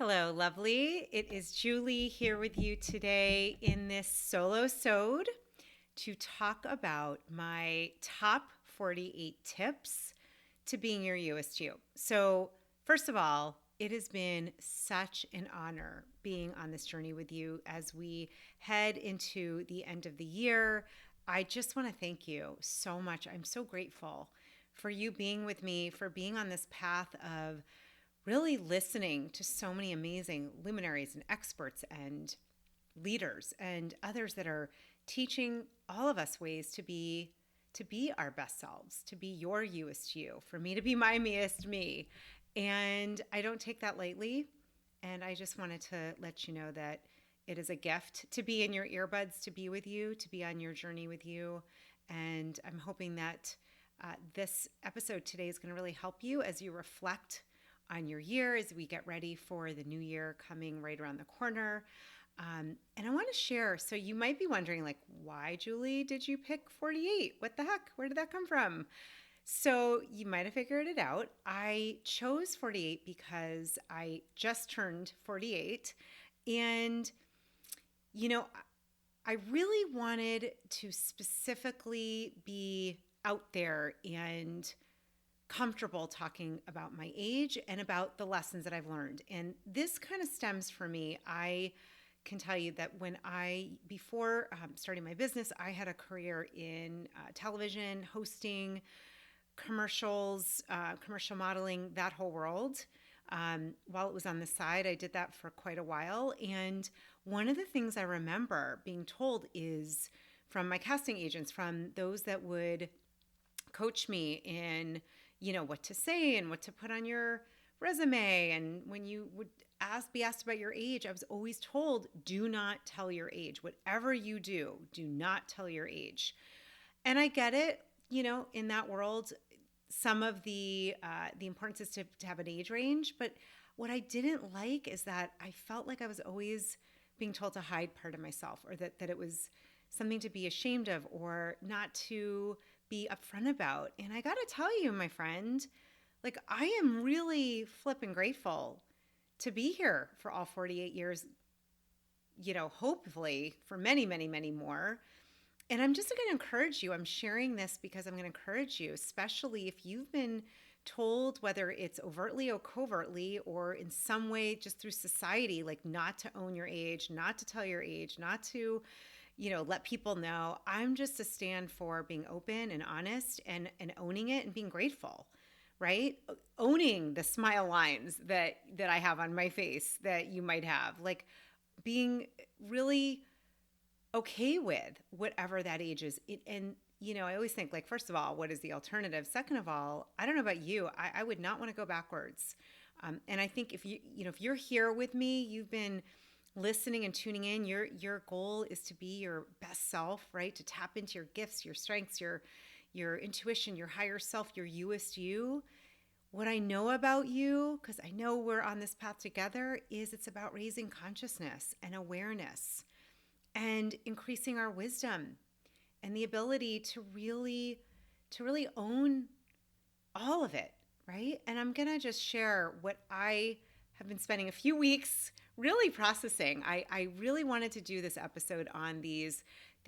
Hello, lovely. It is Julie here with you today in this solo-sode to talk about my top 48 tips to being your Youest You. So, first of all, it has been such an honor being on this journey with you as we head into the end of the year. I just want to thank you so much. I'm so grateful for you being with me, for being on this path of really listening to so many amazing luminaries and experts and leaders and others that are teaching all of us ways to be our best selves, to be your Youest You, for me to be my meest me. And I don't take that lightly. And I just wanted to let you know that it is a gift to be in your earbuds, to be with you, to be on your journey with you. And I'm hoping that this episode today is going to really help you as you reflect on your year as we get ready for the new year coming right around the corner. And I want to share. So you might be wondering, like, why, Julie, did you pick 48? What the heck? Where did that come from? So you might have figured it out. I chose 48 because I just turned 48. And, you know, I really wanted to specifically be out there and comfortable talking about my age and about the lessons that I've learned. And this kind of stems for me. I can tell you that before starting my business, I had a career in television, hosting, commercials, commercial modeling, that whole world. While it was on the side, I did that for quite a while. And one of the things I remember being told is from my casting agents, from those that would coach me in, what to say and what to put on your resume. And when you would be asked about your age, I was always told, do not tell your age. Whatever you do not tell your age. And I get it, in that world, some of the importance is to have an age range. But what I didn't like is that I felt like I was always being told to hide part of myself, or that it was something to be ashamed of or not to be upfront about. And I got to tell you, my friend, like, I am really flipping grateful to be here for all 48 years, hopefully for many, many, many more. And I'm just going to encourage you. I'm sharing this because I'm going to encourage you, especially if you've been told, whether it's overtly or covertly or in some way just through society, like not to own your age, not to tell your age, not to let people know. I'm just a stand for being open and honest and owning it and being grateful, right? Owning the smile lines that I have on my face that you might have, like being really okay with whatever that age is. And I always think, like, first of all, what is the alternative? Second of all, I don't know about you, I would not want to go backwards. And I think if you're here with me, you've been listening and tuning in, your goal is to be your best self, right? To tap into your gifts, your strengths, your intuition, your higher self, your Youest You. What I know about you, because I know we're on this path together, is it's about raising consciousness and awareness and increasing our wisdom and the ability to really own all of it, right? And I'm going to just share what I have been spending a few weeks really processing. I really wanted to do this episode on these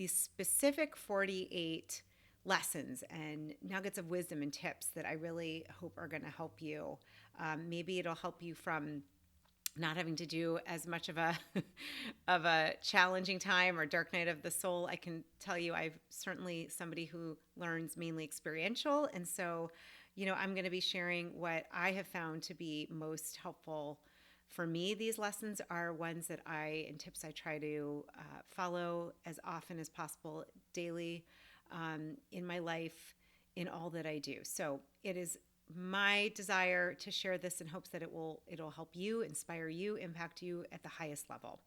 specific 48 lessons and nuggets of wisdom and tips that I really hope are going to help you. Maybe it'll help you from not having to do as much of a of a challenging time or dark night of the soul. I can tell you, I've certainly somebody who learns mainly experiential, and so I'm going to be sharing what I have found to be most helpful for me. These lessons are ones and tips I try to follow as often as possible daily in my life, in all that I do. So it is my desire to share this in hopes that it'll help you, inspire you, impact you at the highest level.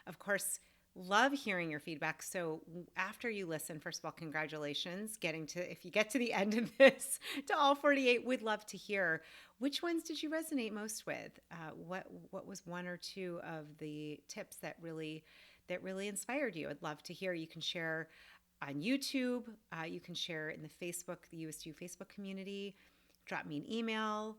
Of course, love hearing your feedback. So after you listen, first of all, congratulations. If you get to the end of this, to all 48, we'd love to hear which ones did you resonate most with? What was one or two of the tips that really inspired you? I'd love to hear. You can share on YouTube. You can share in the Youest You Facebook community. Drop me an email.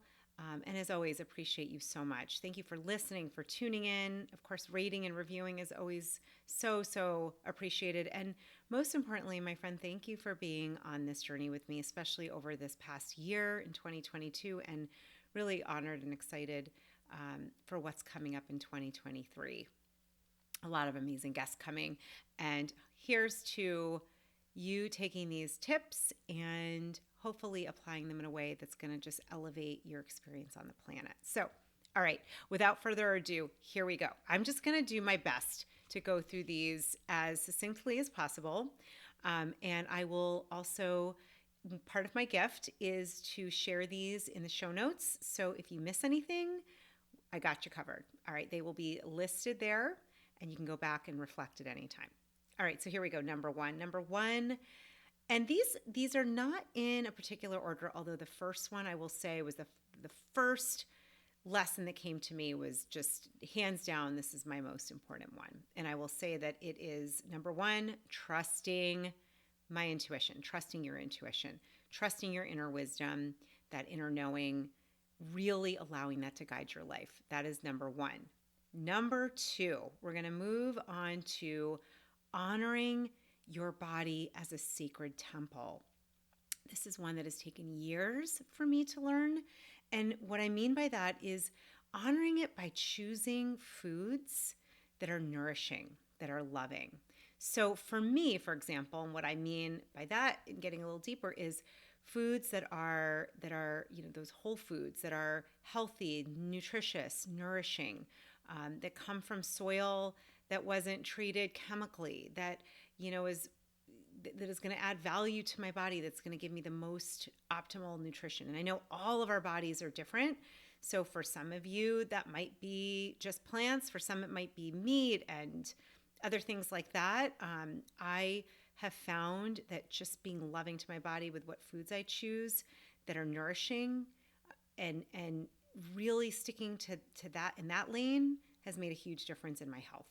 And as always, appreciate you so much. Thank you for listening, for tuning in. Of course, rating and reviewing is always so appreciated. And most importantly, my friend, thank you for being on this journey with me, especially over this past year in 2022, and really honored and excited for what's coming up in 2023. A lot of amazing guests coming. And here's to you taking these tips and hopefully applying them in a way that's going to just elevate your experience on the planet. So, all right, without further ado, here we go. I'm just going to do my best to go through these as succinctly as possible. And I will also, part of my gift is to share these in the show notes. So if you miss anything, I got you covered. All right, they will be listed there and you can go back and reflect at any time. All right, so here we go. Number one, and these are not in a particular order, although the first one I will say was the first lesson that came to me was just hands down, this is my most important one. And I will say that it is number one, trusting my intuition, trusting your intuition, trusting your inner wisdom, that inner knowing, really allowing that to guide your life. That is number one. Number two, we're going to move on to honoring your body as a sacred temple. This is one that has taken years for me to learn. And what I mean by that is honoring it by choosing foods that are nourishing, that are loving. So for me, for example, and what I mean by that, and getting a little deeper, is foods that are those whole foods that are healthy, nutritious, nourishing, that come from soil that wasn't treated chemically, that is going to add value to my body, that's going to give me the most optimal nutrition. And I know all of our bodies are different. So for some of you, that might be just plants. For some, it might be meat and other things like that. I have found that just being loving to my body with what foods I choose that are nourishing and really sticking to that in that lane has made a huge difference in my health.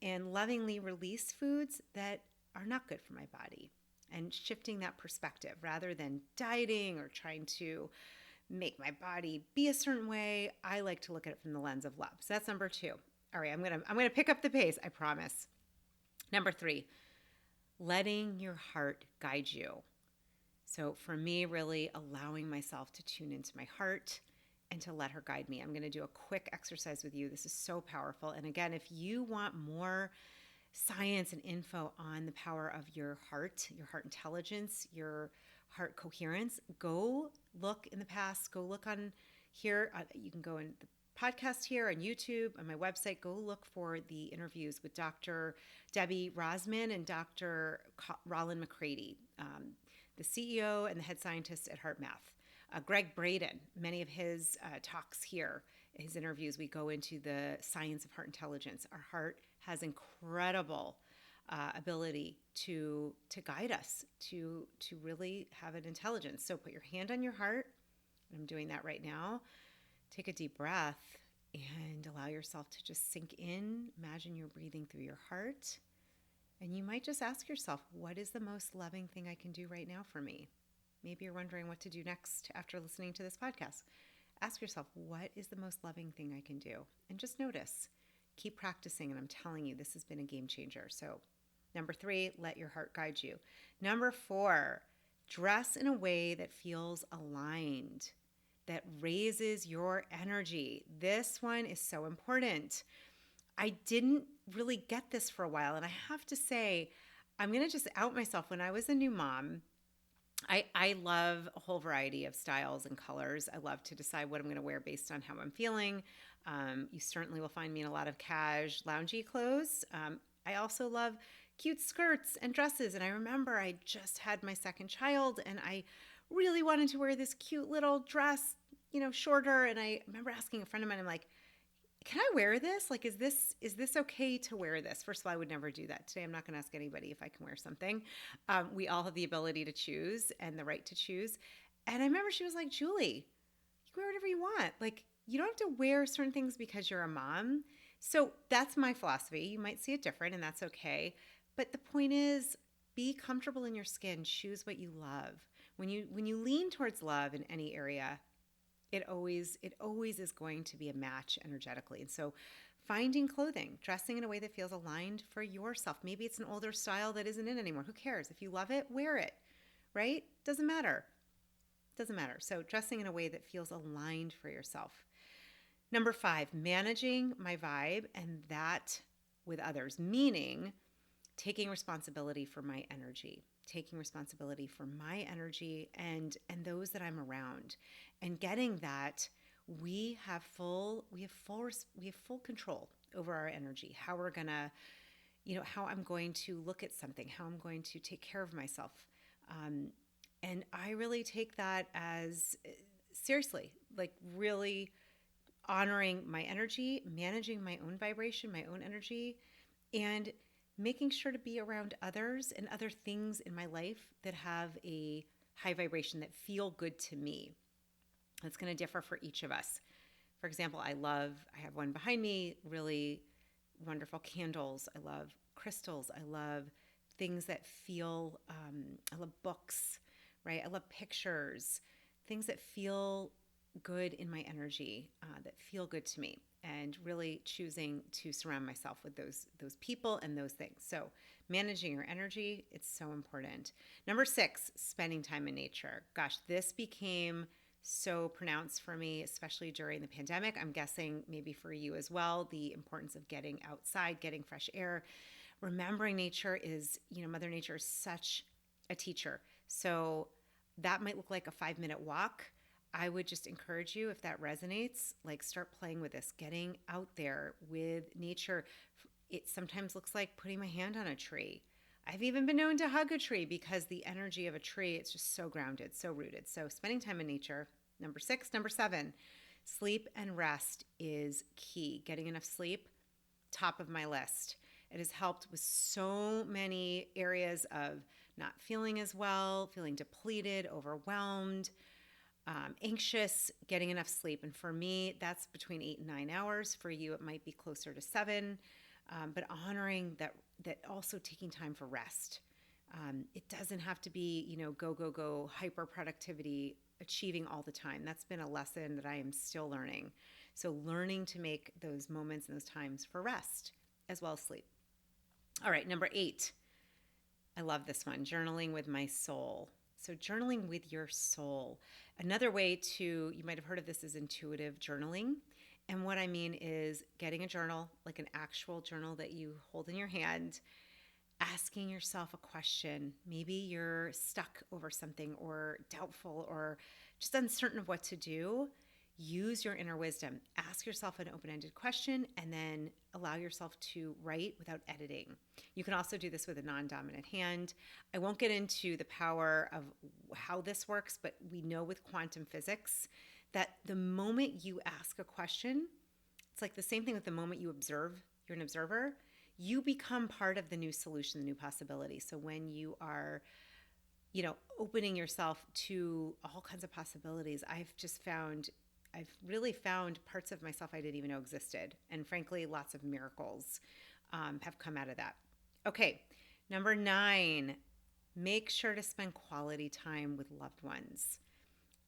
And lovingly release foods that are not good for my body and shifting that perspective rather than dieting or trying to make my body be a certain way. I like to look at it from the lens of love. So that's number two. All right, I'm gonna pick up the pace, I promise. Number three, letting your heart guide you. So for me, really allowing myself to tune into my heart and to let her guide me. I'm going to do a quick exercise with you. This is so powerful. And again, if you want more science and info on the power of your heart intelligence, your heart coherence, go look in the past, go look on here. You can go in the podcast here on YouTube, on my website, go look for the interviews with Dr. Debbie Rosman and Dr. Rollin McCready, the CEO and the head scientist at HeartMath. Greg Braden, many of his talks here, his interviews, we go into the science of heart intelligence. Our heart has incredible ability to guide us, to really have an intelligence. So put your hand on your heart. I'm doing that right now. Take a deep breath and allow yourself to just sink in. Imagine you're breathing through your heart. And you might just ask yourself, what is the most loving thing I can do right now for me? Maybe you're wondering what to do next after listening to this podcast. Ask yourself, what is the most loving thing I can do? And just notice. Keep practicing, and I'm telling you, this has been a game changer. So, number three, let your heart guide you. Number four, dress in a way that feels aligned, that raises your energy. This one is so important. I didn't really get this for a while, and I have to say, I'm going to just out myself. When I was a new mom, I love a whole variety of styles and colors. I love to decide what I'm going to wear based on how I'm feeling. You certainly will find me in a lot of cash, loungy clothes. I also love cute skirts and dresses. And I remember I just had my second child and I really wanted to wear this cute little dress, shorter. And I remember asking a friend of mine, I'm like, can I wear this? Like, is this okay to wear this? First of all, I would never do that. Today, I'm not going to ask anybody if I can wear something. We all have the ability to choose and the right to choose. And I remember she was like, Julie, you can wear whatever you want. Like, you don't have to wear certain things because you're a mom. So that's my philosophy. You might see it different, and that's okay. But the point is, be comfortable in your skin. Choose what you love. When you lean towards love in any area, It always is going to be a match energetically. And so finding clothing, dressing in a way that feels aligned for yourself. Maybe it's an older style that isn't in anymore. Who cares? If you love it, wear it, right? Doesn't matter. Doesn't matter. So dressing in a way that feels aligned for yourself. Number 5, managing my vibe and that with others, meaning taking responsibility for my energy, taking responsibility for my energy and those that I'm around, and getting that we have full control over our energy, how we're gonna, how I'm going to look at something, how I'm going to take care of myself. And I really take that as seriously, like really honoring my energy, managing my own vibration, my own energy, and making sure to be around others and other things in my life that have a high vibration that feel good to me. That's going to differ for each of us. For example, I have one behind me, really wonderful candles. I love crystals. I love things that feel, I love books, right? I love pictures, things that feel good in my energy, that feel good to me, and really choosing to surround myself with those people and those things. So managing your energy, it's so important. Number 6, spending time in nature. Gosh, this became so pronounced for me, especially during the pandemic. I'm guessing maybe for you as well, the importance of getting outside, getting fresh air, remembering nature is, Mother Nature is such a teacher. So that might look like a 5-minute walk. I would just encourage you, if that resonates, like start playing with this, getting out there with nature. It sometimes looks like putting my hand on a tree. I've even been known to hug a tree because the energy of a tree, it's just so grounded, so rooted. So spending time in nature. Number 6. Number 7, sleep and rest is key. Getting enough sleep, top of my list. It has helped with so many areas of not feeling as well, feeling depleted, overwhelmed, anxious, getting enough sleep. And for me, that's between 8 and 9 hours. For you, it might be closer to 7. But honoring that also taking time for rest. It doesn't have to be, go, hyper productivity, achieving all the time. That's been a lesson that I am still learning. So learning to make those moments and those times for rest as well as sleep. All right, number 8. I love this one, journaling with my soul. So journaling with your soul. Another way you might have heard of this, is intuitive journaling. And what I mean is getting a journal, like an actual journal that you hold in your hand, asking yourself a question. Maybe you're stuck over something or doubtful or just uncertain of what to do. Use your inner wisdom. Ask yourself an open-ended question and then allow yourself to write without editing. You can also do this with a non-dominant hand. I won't get into the power of how this works, but we know with quantum physics that the moment you ask a question, it's like the same thing with the moment you observe, you're an observer, you become part of the new solution, the new possibility. So when you are, opening yourself to all kinds of possibilities, I've really found parts of myself I didn't even know existed. And frankly, lots of miracles have come out of that. Okay, number 9, make sure to spend quality time with loved ones.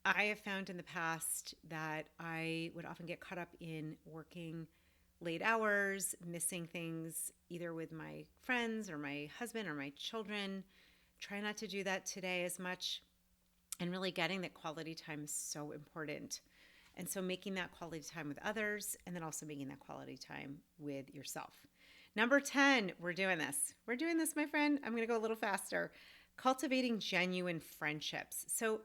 I have found in the past that I would often get caught up in working late hours, missing things either with my friends or my husband or my children. Try not to do that today as much, and really getting that quality time is so important. And so making that quality time with others, and then also making that quality time with yourself. Number 10, we're doing this. We're doing this, my friend. I'm going to go a little faster. Cultivating genuine friendships. So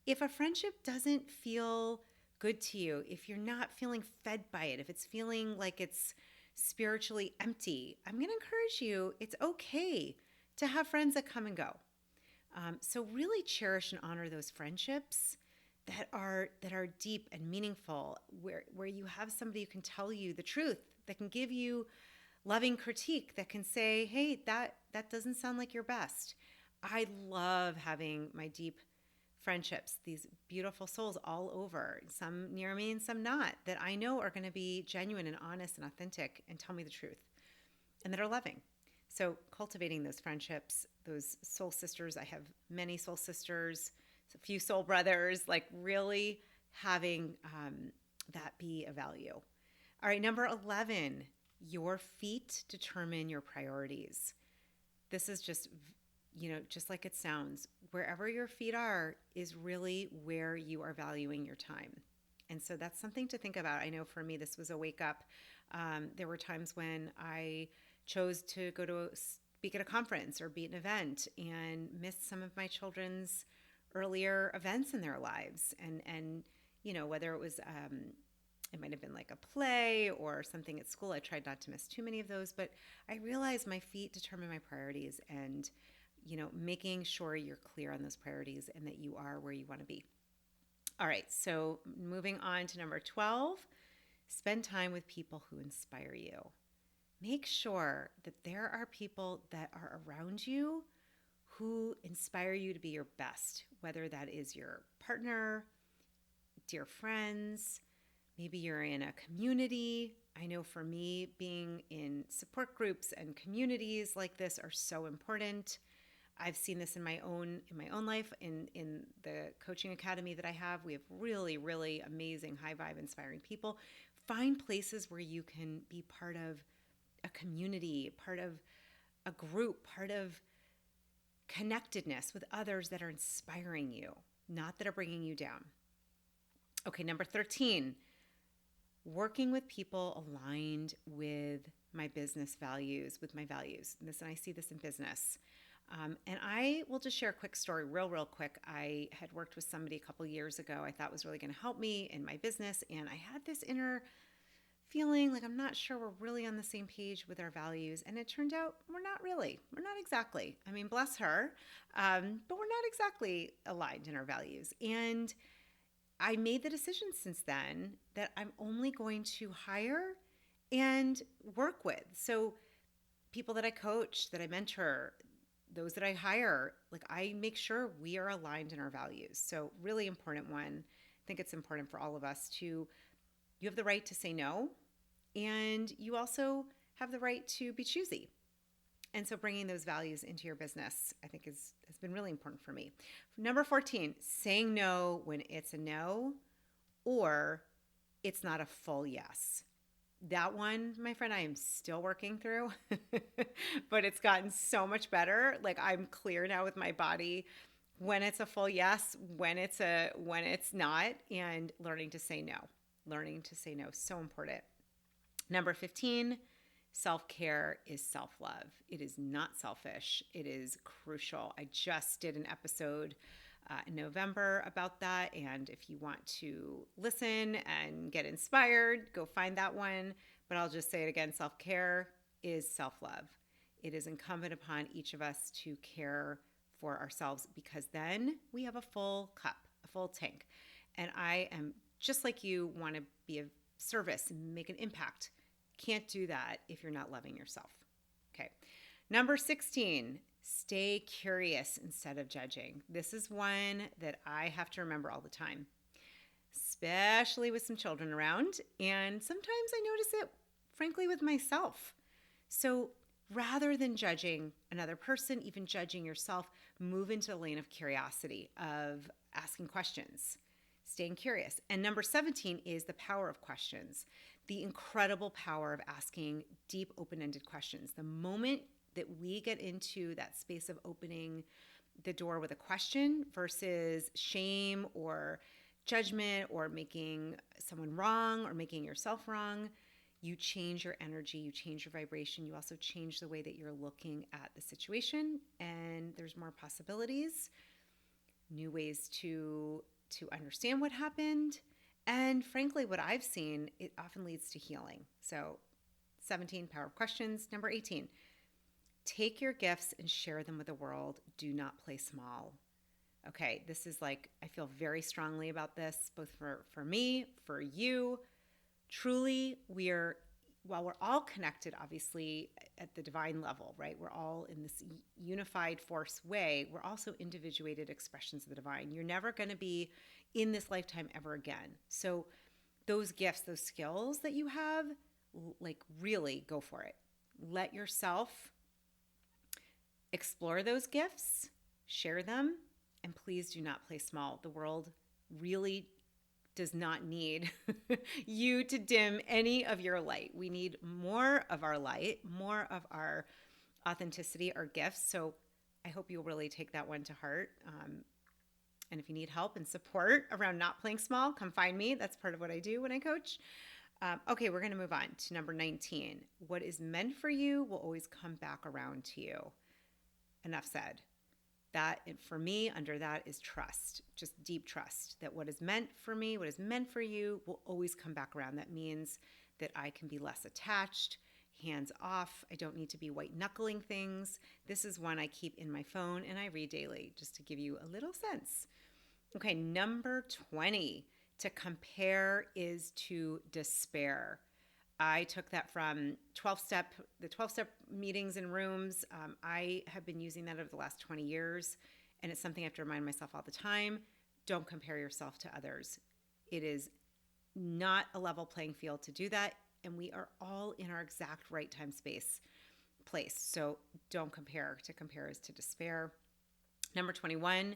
if a friendship doesn't feel good to you, if you're not feeling fed by it, if it's feeling like it's spiritually empty, I'm going to encourage you, it's okay to have friends that come and go. So really cherish and honor those friendships that are deep and meaningful, where you have somebody who can tell you the truth, that can give you loving critique, that can say, hey, that doesn't sound like your best. I love having my deep friendships, these beautiful souls all over, some near me and some not, that I know are going to be genuine and honest and authentic and tell me the truth, and that are loving. So cultivating those friendships, those soul sisters. I have many soul sisters, a few soul brothers, like really having that be a value. All right, number 11, your feet determine your priorities. This is just, just like it sounds. Wherever your feet are is really where you are valuing your time. And so that's something to think about. I know for me, this was a wake up. There were times when I chose to go to speak at a conference or be at an event and missed some of my children's earlier events in their lives. And whether it was, it might have been like a play or something at school. I tried not to miss too many of those, but I realized my feet determine my priorities, and, making sure you're clear on those priorities and that you are where you want to be. All right, so moving on to number 12, spend time with people who inspire you. Make sure that there are people that are around you who inspire you to be your best, whether that is your partner, dear friends, maybe you're in a community. I know for me, being in support groups and communities like this are so important. I've seen this in my own life, in the coaching academy that I have. We have really, really amazing, high vibe, inspiring people. Find places where you can be part of a community, part of a group, part of connectedness with others that are inspiring you, not that are bringing you down. Okay, number 13, working with people aligned with my business values, with my values. And I see this in business. And I will just share a quick story real quick. I had worked with somebody a couple years ago I thought was really going to help me in my business. And I had this inner feeling like I'm not sure we're really on the same page with our values. And it turned out we're not really. We're not exactly. I mean, bless her. But we're not exactly aligned in our values. And I made the decision since then that I'm only going to hire and work with. So people that I coach, that I mentor, those that I hire, like I make sure we are aligned in our values. So really important one. I think it's important for all of us you have the right to say no, and you also have the right to be choosy. And so bringing those values into your business, I think has been really important for me. Number 14, saying no when it's a no or it's not a full yes. That one, my friend, I am still working through, but it's gotten so much better. Like I'm clear now with my body when it's a full yes, when it's not, and learning to say no. So important. Number 15, self-care is self-love. It is not selfish. It is crucial. I just did an episode in November about that. And if you want to listen and get inspired, go find that one. But I'll just say it again, self-care is self-love. It is incumbent upon each of us to care for ourselves, because then we have a full cup, a full tank. And I am just like you, want to be of service and make an impact. Can't do that if you're not loving yourself. Okay. Number 16, stay curious instead of judging. This is one that I have to remember all the time, especially with some children around. And sometimes I notice it, frankly, with myself. So rather than judging another person, even judging yourself, move into the lane of curiosity, of asking questions, staying curious. And number 17 is the power of questions, the incredible power of asking deep, open-ended questions. The moment that we get into that space of opening the door with a question versus shame or judgment or making someone wrong or making yourself wrong, you change your energy, you change your vibration, you also change the way that you're looking at the situation, and there's more possibilities, new ways to understand what happened. And frankly, what I've seen, it often leads to healing. So 17, power of questions. Number 18, take your gifts and share them with the world. Do not play small. Okay, this is like, I feel very strongly about this, both for me, for you. Truly, while we're all connected, obviously, at the divine level, right? We're all in this unified force way. We're also individuated expressions of the divine. You're never going to be in this lifetime ever again. So those gifts, those skills that you have, like really go for it. Let yourself explore those gifts, share them, and please do not play small. The world really does not need you to dim any of your light. We need more of our light, more of our authenticity, our gifts. So I hope you'll really take that one to heart. And if you need help and support around not playing small, come find me. That's part of what I do when I coach. Okay, we're going to move on to number 19. What is meant for you will always come back around to you. Enough said. That, for me, under that is trust, just deep trust that what is meant for me, what is meant for you will always come back around. That means that I can be less attached, hands off. I don't need to be white knuckling things. This is one I keep in my phone and I read daily just to give you a little sense. Okay, number 20, to compare is to despair. I took that from the 12-step meetings and rooms. I have been using that over the last 20 years, and it's something I have to remind myself all the time. Don't compare yourself to others. It is not a level playing field to do that, and we are all in our exact right time, space, place. So don't compare. To compare is to despair. Number 21,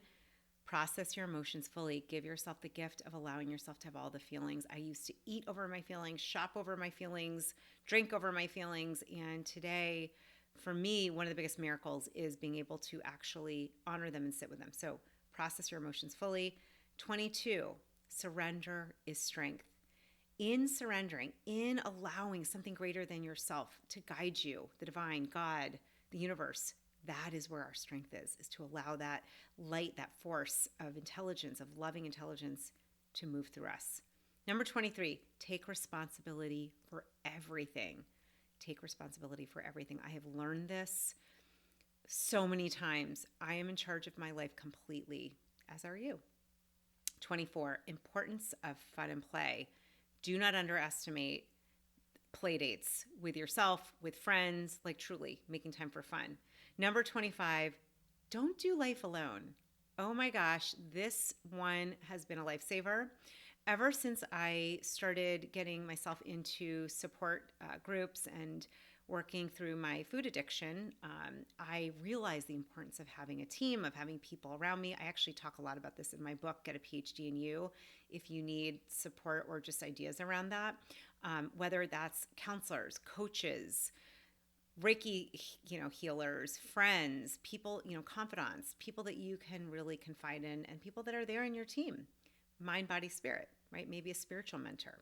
process your emotions fully. Give yourself the gift of allowing yourself to have all the feelings. I used to eat over my feelings, shop over my feelings, drink over my feelings. And today, for me, one of the biggest miracles is being able to actually honor them and sit with them. So process your emotions fully. 22, surrender is strength. In surrendering, in allowing something greater than yourself to guide you, the divine, God, the universe, that is where our strength is to allow that light, that force of intelligence, of loving intelligence to move through us. Number 23, take responsibility for everything. Take responsibility for everything. I have learned this so many times. I am in charge of my life completely, as are you. 24, importance of fun and play. Do not underestimate play dates with yourself, with friends, like truly making time for fun. Number 25, don't do life alone. Oh my gosh, this one has been a lifesaver. Ever since I started getting myself into support groups and working through my food addiction, I realized the importance of having a team, of having people around me. I actually talk a lot about this in my book, Get a PhD in You, if you need support or just ideas around that. Whether that's counselors, coaches, Reiki, healers, friends, people, confidants, people that you can really confide in, and people that are there in your team. Mind, body, spirit, right? Maybe a spiritual mentor.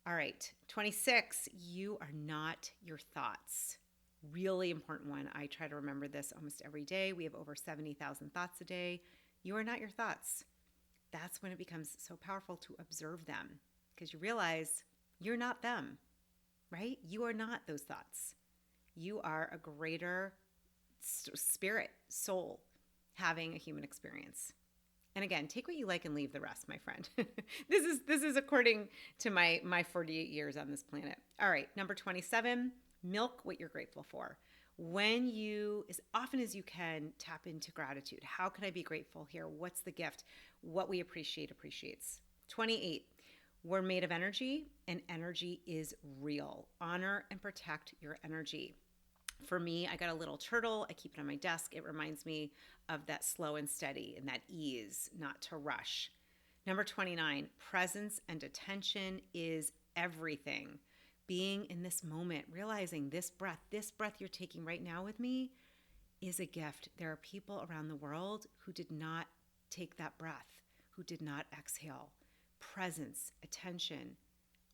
All right, 26, you are not your thoughts. Really important one. I try to remember this almost every day. We have over 70,000 thoughts a day. You are not your thoughts. That's when it becomes so powerful to observe them, because you realize you're not them, right? You are not those thoughts. You are a greater spirit, soul, having a human experience. And again, take what you like and leave the rest, my friend. This is according to my 48 years on this planet. All right, number 27, milk what you're grateful for. When you, as often as you can, tap into gratitude. How can I be grateful here? What's the gift? What we appreciate appreciates. 28, we're made of energy, and energy is real. Honor and protect your energy. For me, I got a little turtle. I keep it on my desk. It reminds me of that slow and steady and that ease, not to rush. Number 29, presence and attention is everything. Being in this moment, realizing this breath you're taking right now with me is a gift. There are people around the world who did not take that breath, who did not exhale. Presence, attention,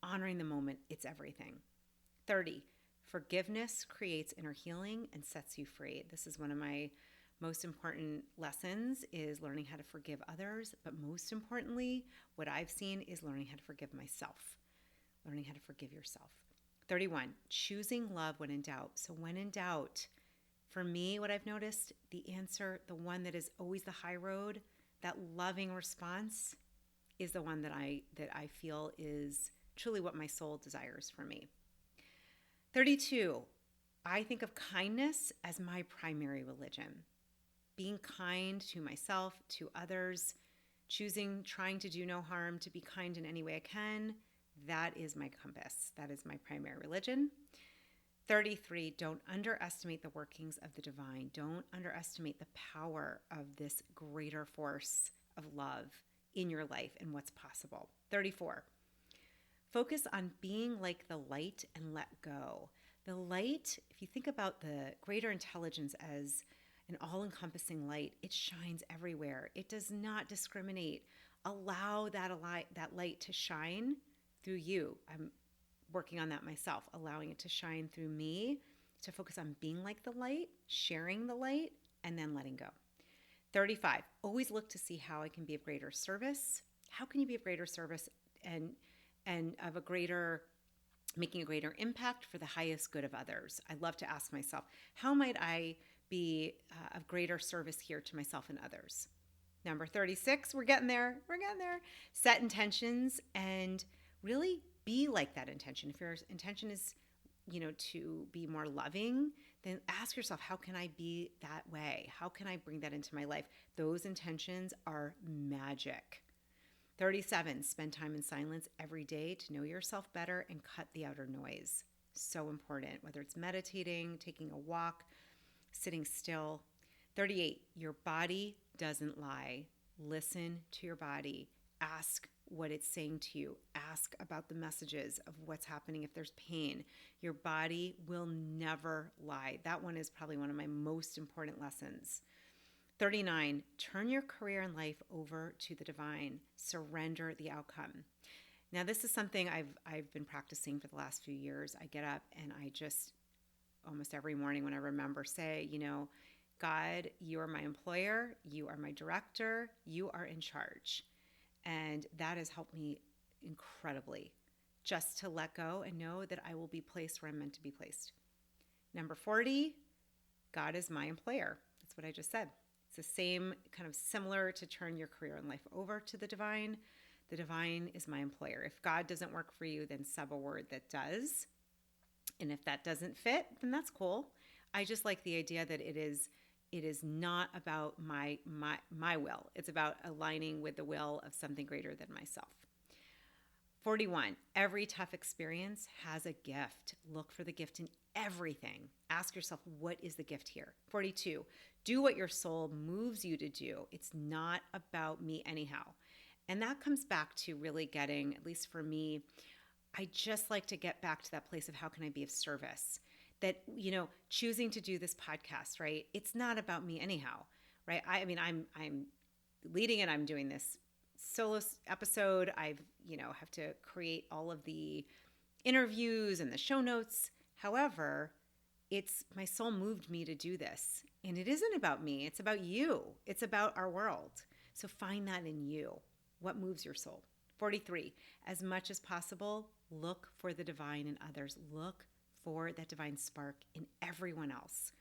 honoring the moment, it's everything. 30, forgiveness creates inner healing and sets you free. This is one of my most important lessons, is learning how to forgive others. But most importantly, what I've seen is learning how to forgive myself, learning how to forgive yourself. 31, choosing love when in doubt. So when in doubt, for me, what I've noticed, the answer, the one that is always the high road, that loving response is the one that I feel is truly what my soul desires for me. 32, I think of kindness as my primary religion. Being kind to myself, to others, trying to do no harm, to be kind in any way I can, that is my compass. That is my primary religion. 33, don't underestimate the workings of the divine. Don't underestimate the power of this greater force of love in your life and what's possible. 34, focus on being like the light and let go. The light, if you think about the greater intelligence as an all-encompassing light, it shines everywhere. It does not discriminate. Allow that light to shine through you. I'm working on that myself, allowing it to shine through me, to focus on being like the light, sharing the light, and then letting go. 35, always look to see how I can be of greater service. How can you be of greater service and of a greater, making a greater impact for the highest good of others? I love to ask myself, how might I be of greater service here to myself and others? Number 36, we're getting there. Set intentions and really be like that intention. If your intention is, to be more loving, then ask yourself, how can I be that way? How can I bring that into my life? Those intentions are magic. 37, spend time in silence every day to know yourself better and cut the outer noise. So important, whether it's meditating, taking a walk, sitting still. 38, your body doesn't lie. Listen to your body. Ask what it's saying to you. Ask about the messages of what's happening if there's pain. Your body will never lie. That one is probably one of my most important lessons. 39, turn your career and life over to the divine. Surrender the outcome. Now, this is something I've been practicing for the last few years. I get up and I just almost every morning when I remember say, God, you are my employer, you are my director, you are in charge. And that has helped me incredibly, just to let go and know that I will be placed where I'm meant to be placed. Number 40, God is my employer. That's what I just said. It's the same, kind of similar to turn your career and life over to the divine. The divine is my employer. If God doesn't work for you, then sub a word that does. And if that doesn't fit, then that's cool. I just like the idea that it is not about my will. It's about aligning with the will of something greater than myself. 41, every tough experience has a gift. Look for the gift in everything. Ask yourself, what is the gift here? 42, do what your soul moves you to do. It's not about me anyhow. And that comes back to really getting, at least for me, I just like to get back to that place of how can I be of service? That, choosing to do this podcast, right? It's not about me anyhow, right? I'm leading it. I'm doing this solo episode. Have to create all of the interviews and the show notes. However, it's my soul moved me to do this. And it isn't about me. It's about you. It's about our world. So find that in you. What moves your soul? 43, as much as possible, look for the divine in others. Look for that divine spark in everyone else.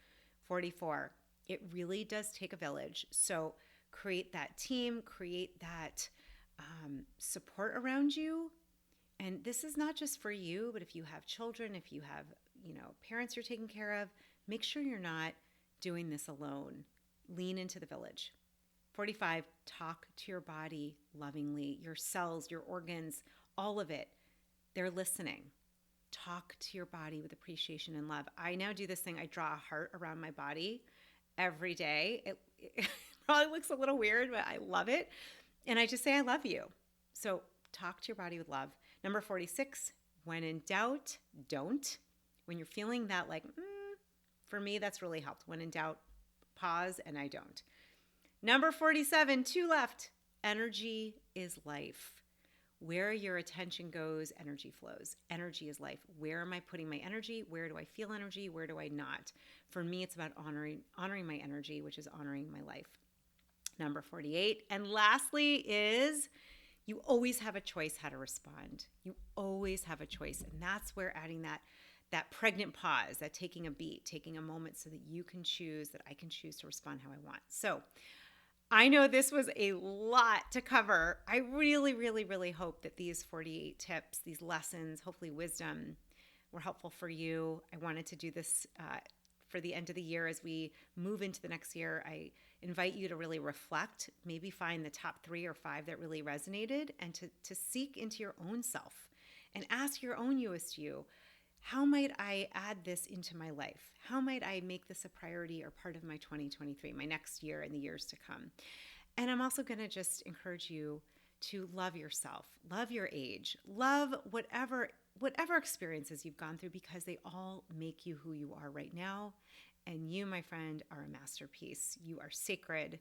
44, it really does take a village. So create that team, create that support around you. And this is not just for you, but if you have children, if you have, parents you're taking care of, make sure you're not doing this alone. Lean into the village. 45, talk to your body lovingly, your cells, your organs, all of it. They're listening. Talk to your body with appreciation and love. I now do this thing. I draw a heart around my body every day. It probably looks a little weird, but I love it. And I just say, I love you. So talk to your body with love. Number 46, when in doubt, don't. When you're feeling that for me, that's really helped. When in doubt, pause, and I don't. Number 47, 2 left. Energy is life. Where your attention goes, energy flows. Energy is life. Where am I putting my energy? Where do I feel energy? Where do I not? For me, it's about honoring my energy, which is honoring my life. Number 48. And lastly is you always have a choice how to respond. You always have a choice. And that's where adding that pregnant pause, that taking a beat, taking a moment so that you can choose, that I can choose to respond how I want. So I know this was a lot to cover. I really, really, really hope that these 48 tips, these lessons, hopefully wisdom, were helpful for you. I wanted to do this for the end of the year as we move into the next year. I invite you to really reflect, maybe find the top 3 or 5 that really resonated, and to seek into your own self and ask your own Youest You. How might I add this into my life? How might I make this a priority or part of my 2023, my next year and the years to come? And I'm also going to just encourage you to love yourself, love your age, love whatever experiences you've gone through, because they all make you who you are right now. And you, my friend, are a masterpiece. You are sacred.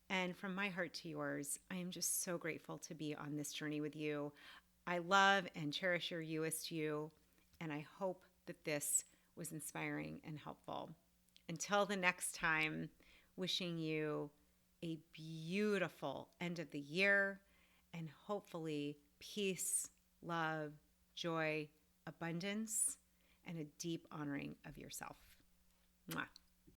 And from my heart to yours, I am just so grateful to be on this journey with you. I love and cherish your Youest You, and I hope that this was inspiring and helpful. Until the next time, wishing you a beautiful end of the year, and hopefully peace, love, joy, abundance, and a deep honoring of yourself. Mwah.